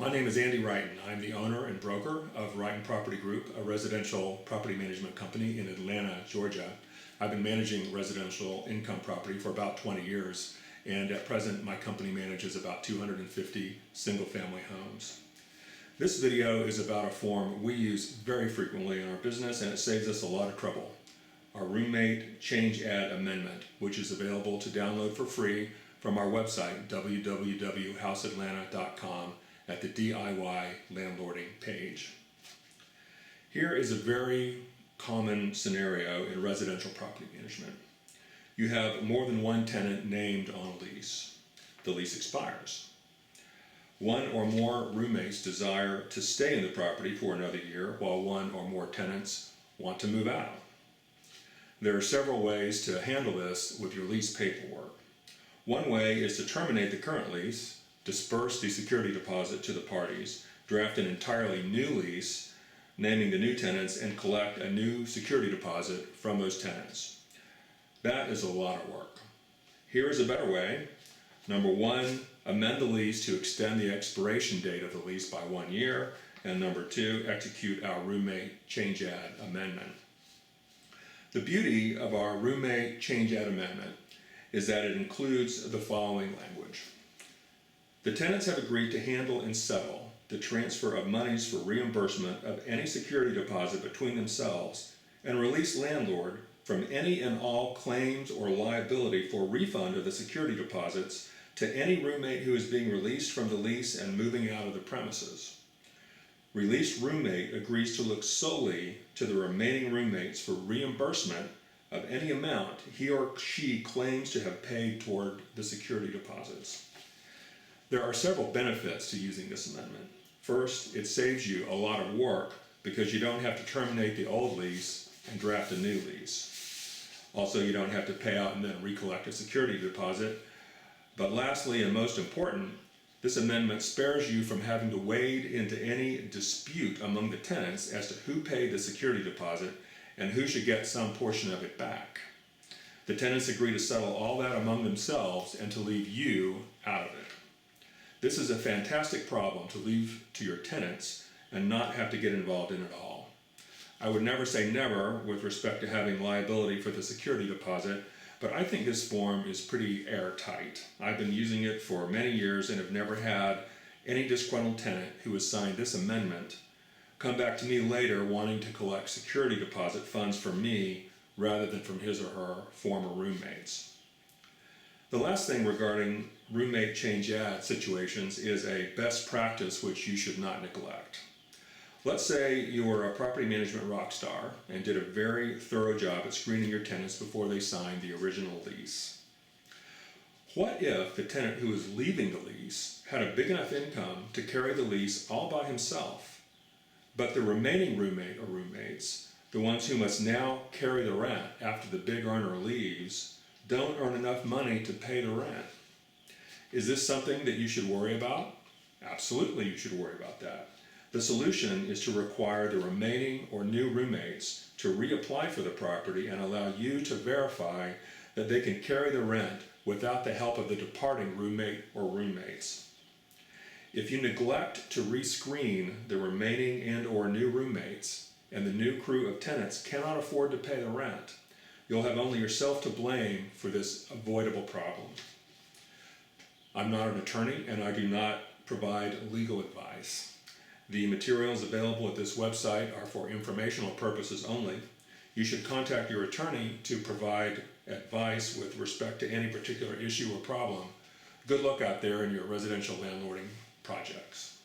My name is Andy Ritan. I'm the owner and broker of Ritan Property Group, a residential property management company in Atlanta, Georgia. I've been managing residential income property for about 20 years, and at present my company manages about 250 single-family homes. This video is about a form we use very frequently in our business, and it saves us a lot of trouble. Our roommate change ad amendment, which is available to download for free from our website, www.houseatlanta.com, at the DIY landlording page. Here is a very common scenario in residential property management. You have more than one tenant named on a lease. The lease expires. One or more roommates desire to stay in the property for another year, while one or more tenants want to move out. There are several ways to handle this with your lease paperwork. One way is to terminate the current lease, disperse the security deposit to the parties, draft an entirely new lease, naming the new tenants, and collect a new security deposit from those tenants. That is a lot of work. Here is a better way. Number one, amend the lease to extend the expiration date of the lease by 1 year, and number two, execute our roommate change ad amendment. The beauty of our roommate change ad amendment is that it includes the following language. The tenants have agreed to handle and settle the transfer of monies for reimbursement of any security deposit between themselves and release landlord from any and all claims or liability for refund of the security deposits to any roommate who is being released from the lease and moving out of the premises. Released roommate agrees to look solely to the remaining roommates for reimbursement of any amount he or she claims to have paid toward the security deposits. There are several benefits to using this amendment. First, it saves you a lot of work because you don't have to terminate the old lease and draft a new lease. Also, you don't have to pay out and then recollect a security deposit. But lastly, and most important, this amendment spares you from having to wade into any dispute among the tenants as to who paid the security deposit and who should get some portion of it back. The tenants agree to settle all that among themselves and to leave you out of it. This is a fantastic problem to leave to your tenants and not have to get involved in at all. I would never say never with respect to having liability for the security deposit, but I think this form is pretty airtight. I've been using it for many years and have never had any disgruntled tenant who has signed this amendment come back to me later wanting to collect security deposit funds from me rather than from his or her former roommates. The last thing regarding roommate change ad situations is a best practice which you should not neglect. Let's say you were a property management rock star and did a very thorough job at screening your tenants before they signed the original lease. What if the tenant who is leaving the lease had a big enough income to carry the lease all by himself, but the remaining roommate or roommates, the ones who must now carry the rent after the big earner leaves, don't earn enough money to pay the rent? Is this something that you should worry about? Absolutely, you should worry about that. The solution is to require the remaining or new roommates to reapply for the property and allow you to verify that they can carry the rent without the help of the departing roommate or roommates. If you neglect to rescreen the remaining and or new roommates and the new crew of tenants cannot afford to pay the rent, you'll have only yourself to blame for this avoidable problem. I'm not an attorney and I do not provide legal advice. The materials available at this website are for informational purposes only. You should contact your attorney to provide advice with respect to any particular issue or problem. Good luck out there in your residential landlording projects.